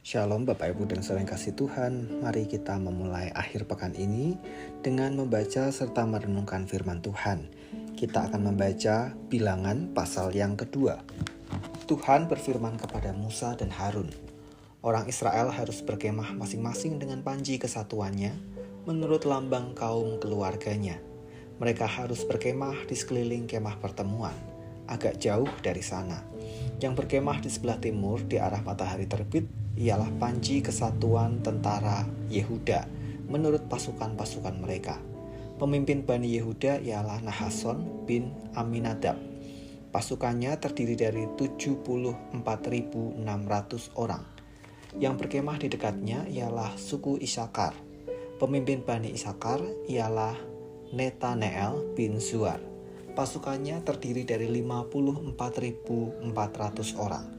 Shalom Bapak Ibu dan saudara yang kasih Tuhan. Mari kita memulai akhir pekan ini dengan membaca serta merenungkan firman Tuhan. Kita akan membaca Bilangan pasal yang kedua. Tuhan berfirman kepada Musa dan Harun, orang Israel harus berkemah masing-masing dengan panji kesatuannya menurut lambang kaum keluarganya. Mereka harus berkemah di sekeliling kemah pertemuan, agak jauh dari sana. Yang berkemah di sebelah timur di arah matahari terbit ialah panji kesatuan tentara Yehuda menurut pasukan-pasukan mereka. Pemimpin Bani Yehuda ialah Nahason bin Aminadab. Pasukannya terdiri dari 74.600 orang. Yang berkemah di dekatnya ialah suku Isakar. Pemimpin Bani Isakar ialah Netaneel bin Zuar. Pasukannya terdiri dari 54.400 orang.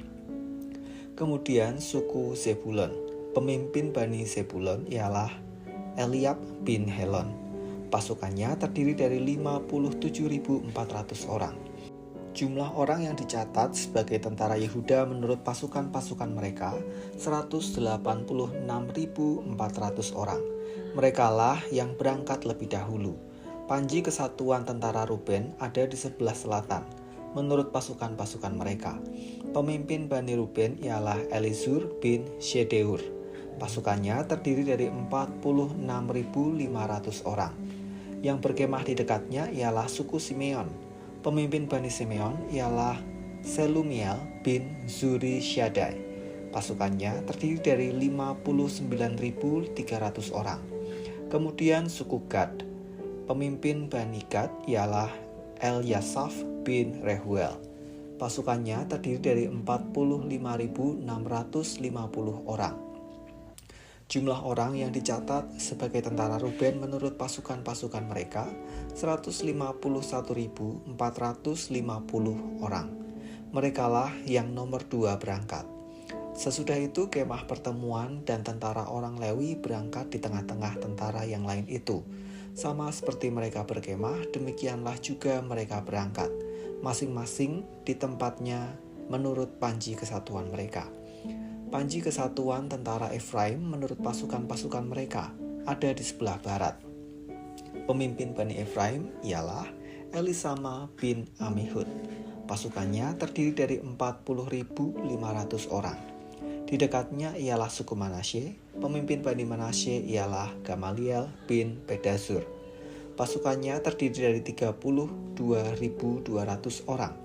Kemudian suku Zebulon. Pemimpin Bani Zebulon ialah Eliab bin Helon. Pasukannya terdiri dari 57.400 orang. Jumlah orang yang dicatat sebagai tentara Yehuda menurut pasukan-pasukan mereka 186.400 orang. Merekalah yang berangkat lebih dahulu. Panji kesatuan tentara Ruben ada di sebelah selatan, menurut pasukan-pasukan mereka. Pemimpin Bani Ruben ialah Elizur bin Shedeur. Pasukannya terdiri dari 46.500 orang. Yang berkemah di dekatnya ialah suku Simeon. Pemimpin Bani Simeon ialah Selumiel bin Zuri Shaddai. Pasukannya terdiri dari 59.300 orang. Kemudian suku Gad. Pemimpin Bani Gad ialah Elyasaf bin Rehuel. Pasukannya terdiri dari 45.650 orang. Jumlah orang yang dicatat sebagai tentara Ruben menurut pasukan-pasukan mereka 151.450 orang. Merekalah yang nomor 2 berangkat. Sesudah itu kemah pertemuan dan tentara orang Lewi berangkat di tengah-tengah tentara yang lain itu. Sama seperti mereka berkemah, demikianlah juga mereka berangkat, masing-masing di tempatnya menurut panji kesatuan mereka. Panji kesatuan tentara Efraim menurut pasukan-pasukan mereka ada di sebelah barat. Pemimpin Bani Efraim ialah Elisama bin Amihud. Pasukannya terdiri dari 40.500 orang. Di dekatnya ialah suku Manasye. Pemimpin Bani Manasye ialah Gamaliel bin Pedazur. Pasukannya terdiri dari 32.200 orang.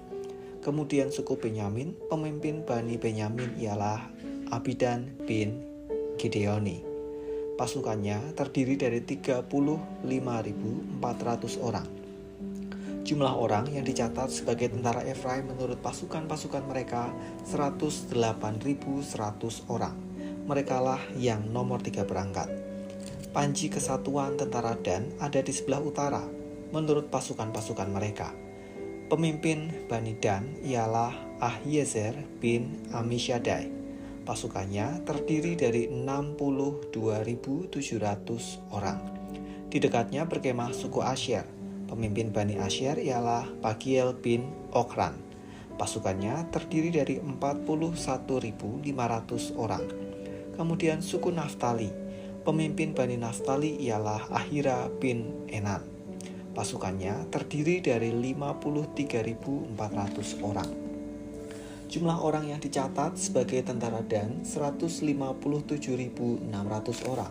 Kemudian suku Benyamin. Pemimpin Bani Benyamin ialah Abidan bin Gideoni. Pasukannya terdiri dari 35.400 orang. Jumlah orang yang dicatat sebagai tentara Efraim menurut pasukan-pasukan mereka 108.100 orang. Merekalah yang nomor 3 berangkat. Panji kesatuan tentara Dan ada di sebelah utara menurut pasukan-pasukan mereka. Pemimpin Bani Dan ialah Ahiezer bin Amishadai. Pasukannya terdiri dari 62.700 orang. Di dekatnya berkemah suku Asyer. Pemimpin Bani Asyer ialah Pagiel bin Okran. Pasukannya terdiri dari 41.500 orang. Kemudian suku Naftali. Pemimpin Bani Naftali ialah Ahira bin Enan. Pasukannya terdiri dari 53.400 orang. Jumlah orang yang dicatat sebagai tentara Dan 157.600 orang.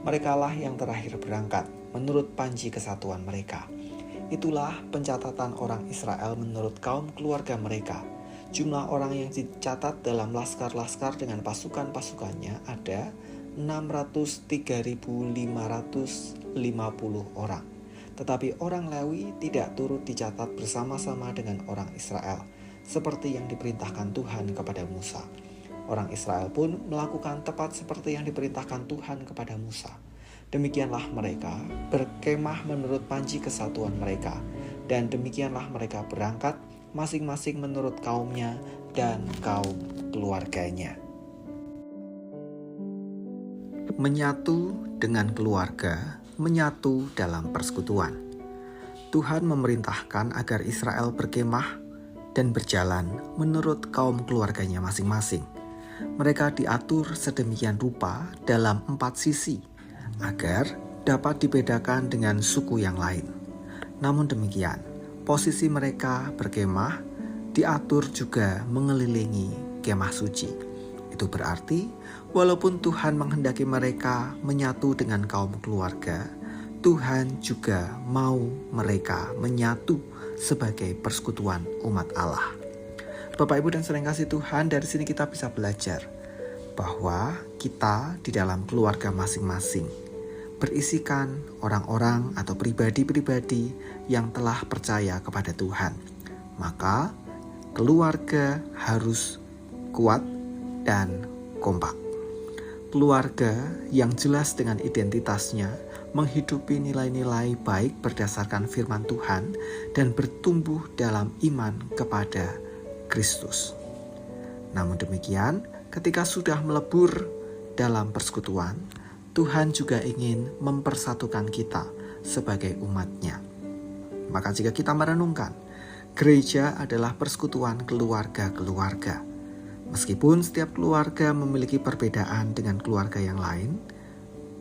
Merekalah yang terakhir berangkat menurut panji kesatuan mereka. Itulah pencatatan orang Israel menurut kaum keluarga mereka. Jumlah orang yang dicatat dalam laskar-laskar dengan pasukan-pasukannya ada 603.550 orang. Tetapi orang Lewi tidak turut dicatat bersama-sama dengan orang Israel, seperti yang diperintahkan Tuhan kepada Musa. Orang Israel pun melakukan tepat seperti yang diperintahkan Tuhan kepada Musa. Demikianlah mereka berkemah menurut panji kesatuan mereka, dan demikianlah mereka berangkat masing-masing menurut kaumnya dan kaum keluarganya. Menyatu dengan keluarga, menyatu dalam persekutuan. Tuhan memerintahkan agar Israel berkemah dan berjalan menurut kaum keluarganya masing-masing. Mereka diatur sedemikian rupa dalam 4 sisi agar dapat dibedakan dengan suku yang lain. Namun demikian, posisi mereka berkemah diatur juga mengelilingi kemah suci. Itu berarti walaupun Tuhan menghendaki mereka menyatu dengan kaum keluarga, Tuhan juga mau mereka menyatu sebagai persekutuan umat Allah. Bapak Ibu dan saudara kasih Tuhan, dari sini kita bisa belajar bahwa kita di dalam keluarga masing-masing berisikan orang-orang atau pribadi-pribadi yang telah percaya kepada Tuhan. Maka keluarga harus kuat dan kompak. Keluarga yang jelas dengan identitasnya, menghidupi nilai-nilai baik berdasarkan firman Tuhan dan bertumbuh dalam iman kepada Kristus. Namun demikian, ketika sudah melebur dalam persekutuan, Tuhan juga ingin mempersatukan kita sebagai umat-Nya. Maka jika kita merenungkan, gereja adalah persekutuan keluarga-keluarga. Meskipun setiap keluarga memiliki perbedaan dengan keluarga yang lain,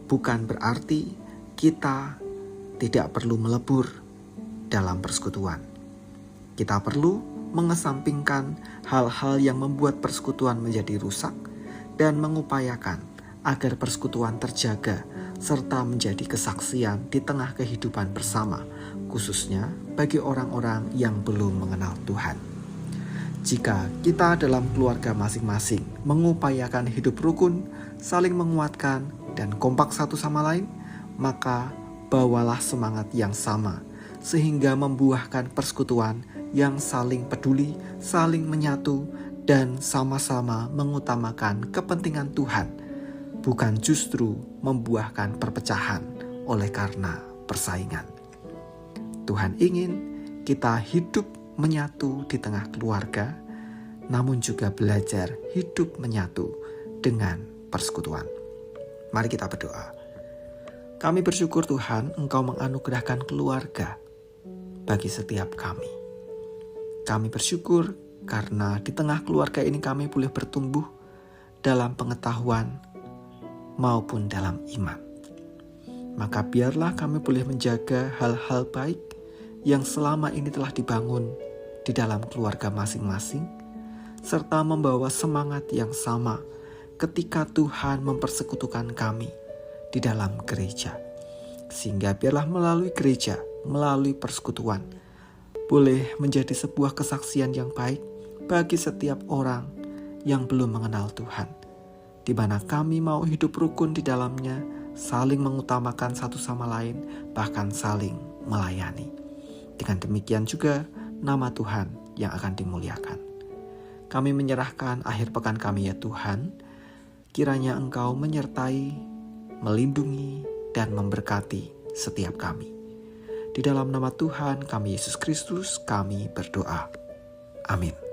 bukan berarti kita tidak perlu melebur dalam persekutuan. Kita perlu mengesampingkan hal-hal yang membuat persekutuan menjadi rusak dan mengupayakan agar persekutuan terjaga serta menjadi kesaksian di tengah kehidupan bersama, khususnya bagi orang-orang yang belum mengenal Tuhan. Jika kita dalam keluarga masing-masing mengupayakan hidup rukun, saling menguatkan, dan kompak satu sama lain, maka bawalah semangat yang sama sehingga membuahkan persekutuan yang saling peduli, saling menyatu, dan sama-sama mengutamakan kepentingan Tuhan, bukan justru membuahkan perpecahan oleh karena persaingan. Tuhan ingin kita hidup menyatu di tengah keluarga, namun juga belajar hidup menyatu dengan persekutuan. Mari kita berdoa. Kami bersyukur Tuhan, Engkau menganugerahkan keluarga bagi setiap kami. Kami bersyukur karena di tengah keluarga ini kami boleh bertumbuh dalam pengetahuan maupun dalam iman. Maka biarlah kami boleh menjaga hal-hal baik yang selama ini telah dibangun di dalam keluarga masing-masing, serta membawa semangat yang sama ketika Tuhan mempersekutukan kami di dalam gereja. Sehingga biarlah melalui gereja, melalui persekutuan, boleh menjadi sebuah kesaksian yang baik bagi setiap orang yang belum mengenal Tuhan, di mana kami mau hidup rukun di dalamnya, saling mengutamakan satu sama lain, bahkan saling melayani. Dengan demikian juga nama Tuhan yang akan dimuliakan. Kami menyerahkan akhir pekan kami ya Tuhan, kiranya Engkau menyertai, melindungi, dan memberkati setiap kami. Di dalam nama Tuhan kami Yesus Kristus kami berdoa. Amin.